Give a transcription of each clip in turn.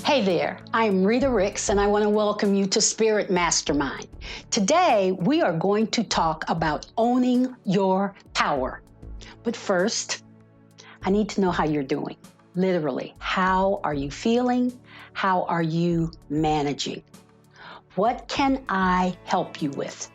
Hey there, I'm Rita Ricks, and I want to welcome you to Spirit Mastermind. Today, we are going to talk about owning your power. But first, I need to know how you're doing. Literally, how are you feeling? How are you managing? What can I help you with?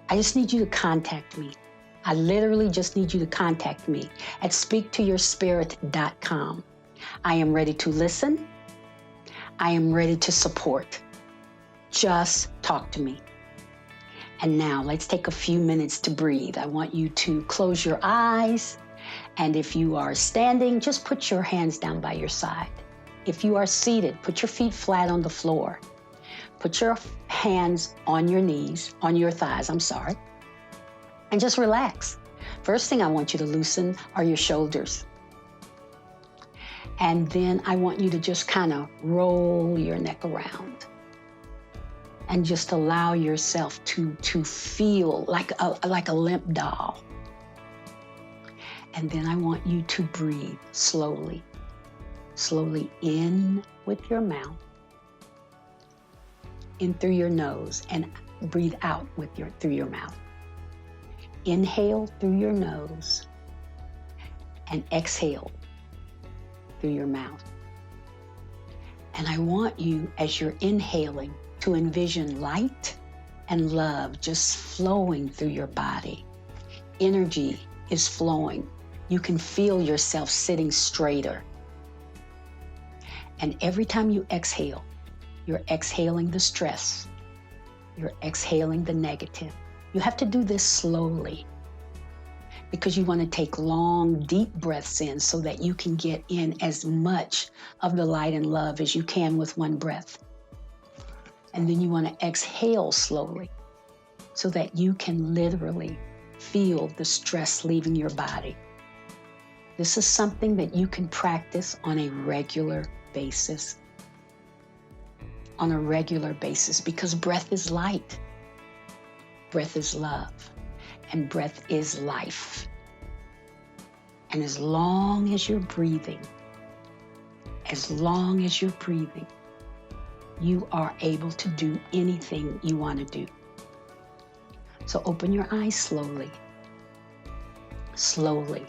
I just need you to contact me. I literally just need you to contact me at speaktoyourspirit.com. I am ready to listen. I am ready to support. Just talk to me. And now let's take a few minutes to breathe. I want you to close your eyes. And if you are standing, just put your hands down by your side. If you are seated, put your feet flat on the floor. Put your hands on your knees, on your thighs, and just relax. First thing I want you to loosen are your shoulders. And then I want you to just kind of roll your neck around and just allow yourself to feel like a limp doll. And then I want you to breathe slowly in with your mouth, in through your nose, and breathe out through your mouth. Inhale through your nose and exhale through your mouth. And I want you, as you're inhaling, to envision light and love just flowing through your body. Energy is flowing. You can feel yourself sitting straighter. And every time you exhale, you're exhaling the stress. You're exhaling the negative. You have to do this slowly, because you want to take long, deep breaths in so that you can get in as much of the light and love as you can with one breath. And then you want to exhale slowly so that you can literally feel the stress leaving your body. This is something that you can practice on a regular basis. Because breath is light, breath is love, and breath is life. And as long as you're breathing, you are able to do anything you want to do. So open your eyes slowly.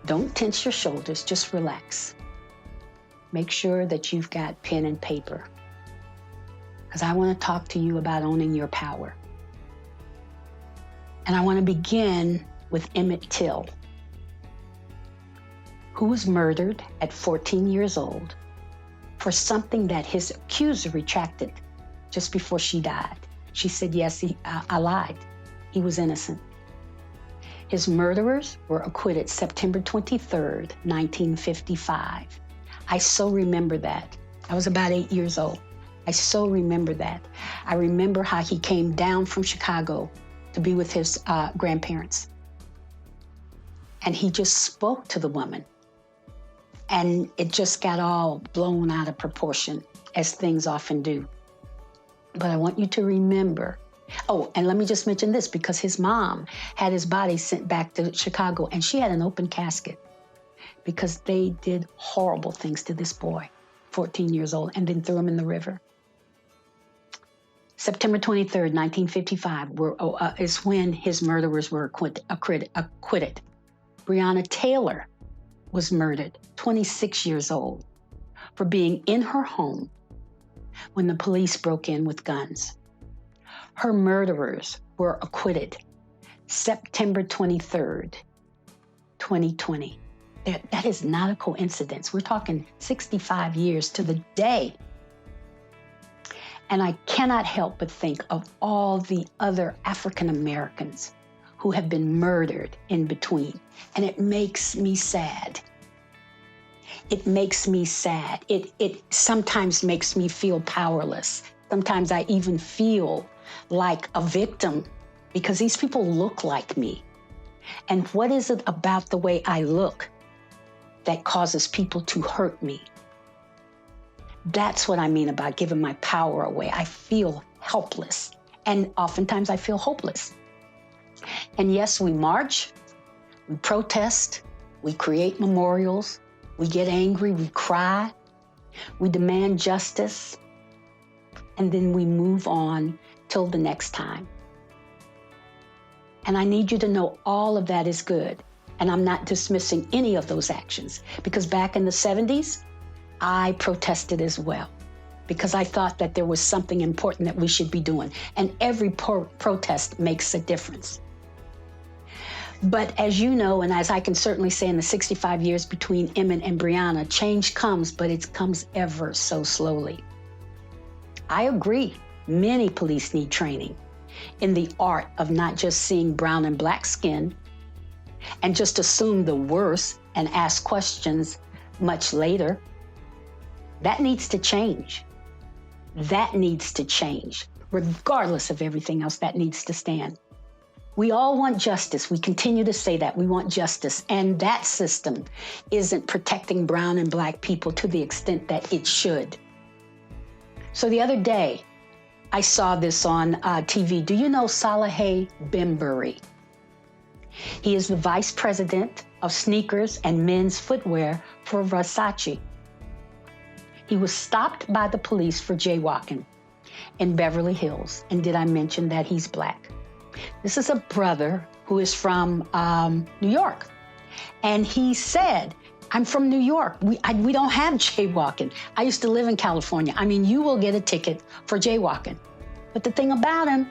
Don't tense your shoulders, just relax. Make sure that you've got pen and paper, because I want to talk to you about owning your power. And I want to begin with Emmett Till, who was murdered at 14 years old for something that his accuser retracted just before she died. She said, yes, I lied. He was innocent. His murderers were acquitted September 23rd, 1955. I so remember that. I was about 8 years old. I so remember that. I remember how he came down from Chicago to be with his grandparents. And he just spoke to the woman. And it just got all blown out of proportion, as things often do. But I want you to remember. Oh, and let me just mention this, because his mom had his body sent back to Chicago, and she had an open casket because they did horrible things to this boy, 14 years old, and then threw him in the river. September 23rd, 1955 is when his murderers were acquitted. Breonna Taylor was murdered, 26 years old, for being in her home when the police broke in with guns. Her murderers were acquitted September 23rd, 2020. That is not a coincidence. We're talking 65 years to the day. And I cannot help but think of all the other African Americans who have been murdered in between. And it makes me sad. It makes me sad. It sometimes makes me feel powerless. Sometimes I even feel like a victim, because these people look like me. And what is it about the way I look that causes people to hurt me? That's what I mean about giving my power away. I feel helpless, and oftentimes I feel hopeless. And yes, we march, we protest, we create memorials, we get angry, we cry, We demand justice, and then we move on till the next time. And I need you to know all of that is good. And I'm not dismissing any of those actions, because back in the 70s, I protested as well, because I thought that there was something important that we should be doing. And every protest makes a difference. But as you know, and as I can certainly say, in the 65 years between Emmett and Breonna, change comes, but it comes ever so slowly. I agree, many police need training in the art of not just seeing brown and black skin and just assume the worst and ask questions much later. That needs to change. That needs to change. Regardless of everything else, that needs to stand. We all want justice. We continue to say that. We want justice. And that system isn't protecting brown and black people to the extent that it should. So the other day, I saw this on TV. Do you know Saleh Bembury? He is the vice president of sneakers and men's footwear for Versace. He was stopped by the police for jaywalking in Beverly Hills. And did I mention that he's black? This is a brother who is from New York. And he said, I'm from New York. We don't have jaywalking. I used to live in California. I mean, you will get a ticket for jaywalking. But the thing about him,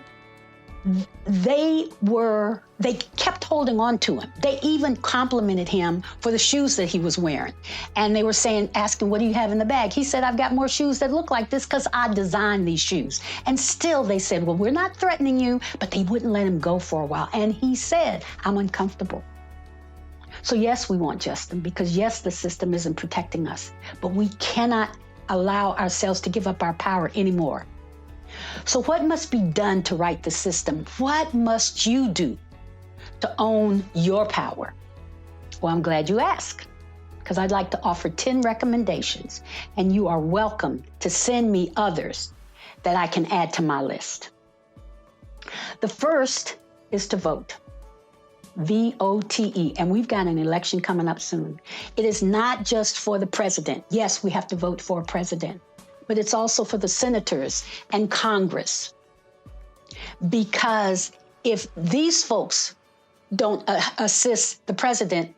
they kept holding on to him. They even complimented him for the shoes that he was wearing. And they were asking, what do you have in the bag? He said, I've got more shoes that look like this because I designed these shoes. And still they said, well, we're not threatening you, but they wouldn't let him go for a while. And he said, I'm uncomfortable. So yes, we want justice, because yes, the system isn't protecting us, but we cannot allow ourselves to give up our power anymore. So what must be done to right the system? What must you do to own your power? Well, I'm glad you asked, because I'd like to offer 10 recommendations, and you are welcome to send me others that I can add to my list. The first is to vote. VOTE, and we've got an election coming up soon. It is not just for the president. Yes, we have to vote for a president, but it's also for the senators and Congress. Because if these folks don't assist the president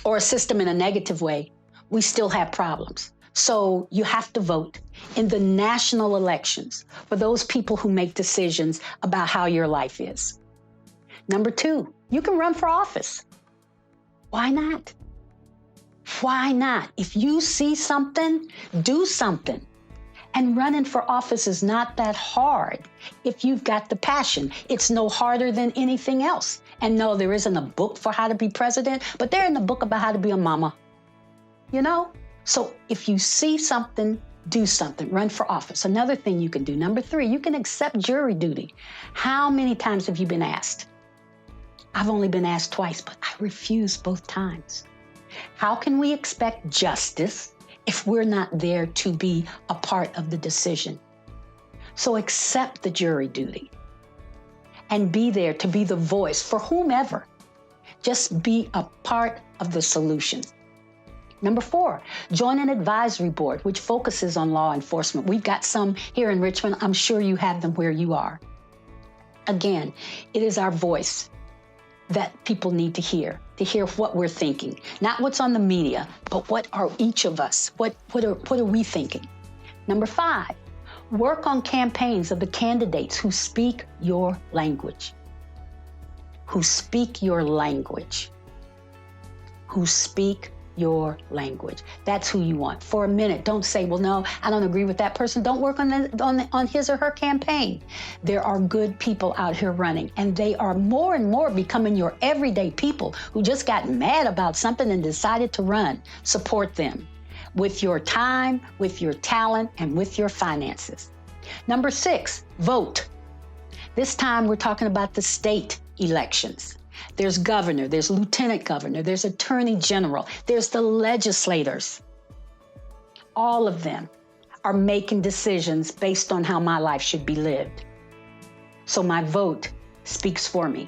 or assist him in a negative way, we still have problems. So you have to vote in the national elections for those people who make decisions about how your life is. Number 2, you can run for office. Why not? Why not? If you see something, do something. And running for office is not that hard if you've got the passion. It's no harder than anything else. And no, there isn't a book for how to be president, but there's in the book about how to be a mama. You know? So if you see something, do something. Run for office. Another thing you can do. Number 3, you can accept jury duty. How many times have you been asked? I've only been asked twice, but I refused both times. How can we expect justice if we're not there to be a part of the decision? So accept the jury duty and be there to be the voice for whomever. Just be a part of the solution. Number 4, join an advisory board which focuses on law enforcement. We've got some here in Richmond. I'm sure you have them where you are. Again, it is our voice that people need to hear what we're thinking. Not what's on the media, but what are each of us? What are we thinking? Number 5, work on campaigns of the candidates who speak your language. Who speak your language. Who speak your language. That's who you want. For a minute, don't say, well, no, I don't agree with that person. Don't work on his or her campaign. There are good people out here running, and they are more and more becoming your everyday people who just got mad about something and decided to run. Support them with your time, with your talent, and with your finances. Number 6, vote. This time we're talking about the state elections. There's governor, there's lieutenant governor, there's attorney general, there's the legislators. All of them are making decisions based on how my life should be lived. So my vote speaks for me.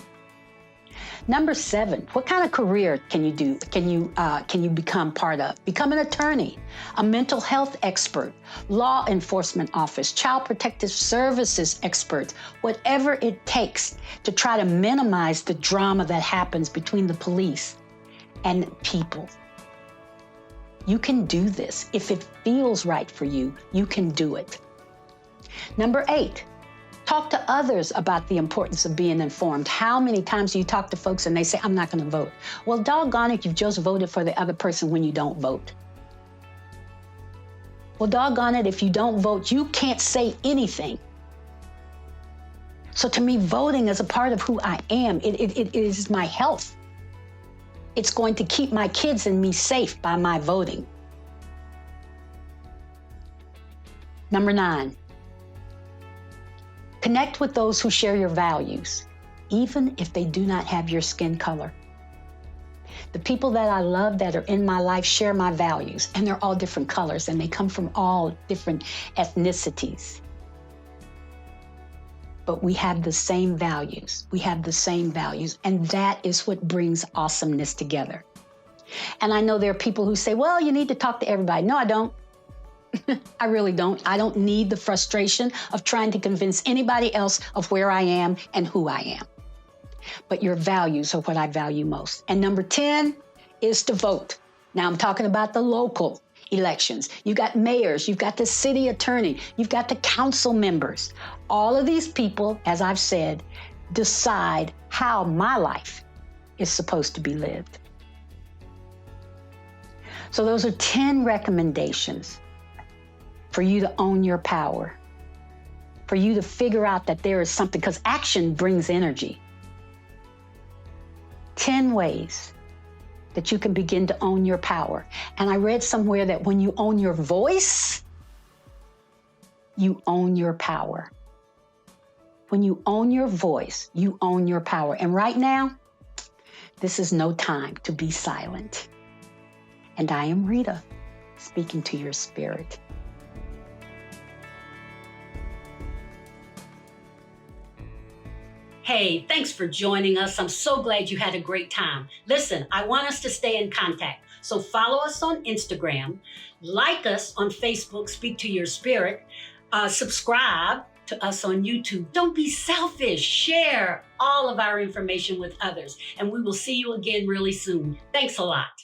Number 7, what kind of career can you do? Can you become part of? Become an attorney, a mental health expert, law enforcement office, child protective services expert, whatever it takes to try to minimize the drama that happens between the police and people. You can do this. If it feels right for you, you can do it. Number 8, talk to others about the importance of being informed. How many times do you talk to folks and they say, I'm not going to vote? Well, doggone it, you've just voted for the other person when you don't vote. Well, doggone it, if you don't vote, you can't say anything. So to me, voting is a part of who I am. It is my health. It's going to keep my kids and me safe by my voting. Number 9, connect with those who share your values, even if they do not have your skin color. The people that I love that are in my life share my values, and they're all different colors, and they come from all different ethnicities. But we have the same values. We have the same values, and that is what brings awesomeness together. And I know there are people who say, well, you need to talk to everybody. No, I don't. I really don't. I don't need the frustration of trying to convince anybody else of where I am and who I am. But your values are what I value most. And number 10 is to vote. Now I'm talking about the local elections. You got mayors, you've got the city attorney, you've got the council members. All of these people, as I've said, decide how my life is supposed to be lived. So those are 10 recommendations for you to own your power, for you to figure out that there is something, because action brings energy. 10 ways that you can begin to own your power. And I read somewhere that when you own your voice, you own your power. When you own your voice, you own your power. And right now, this is no time to be silent. And I am Rita, speaking to your spirit. Hey, thanks for joining us. I'm so glad you had a great time. Listen, I want us to stay in contact. So follow us on Instagram, like us on Facebook, Speak to Your Spirit, subscribe to us on YouTube. Don't be selfish. Share all of our information with others, and we will see you again really soon. Thanks a lot.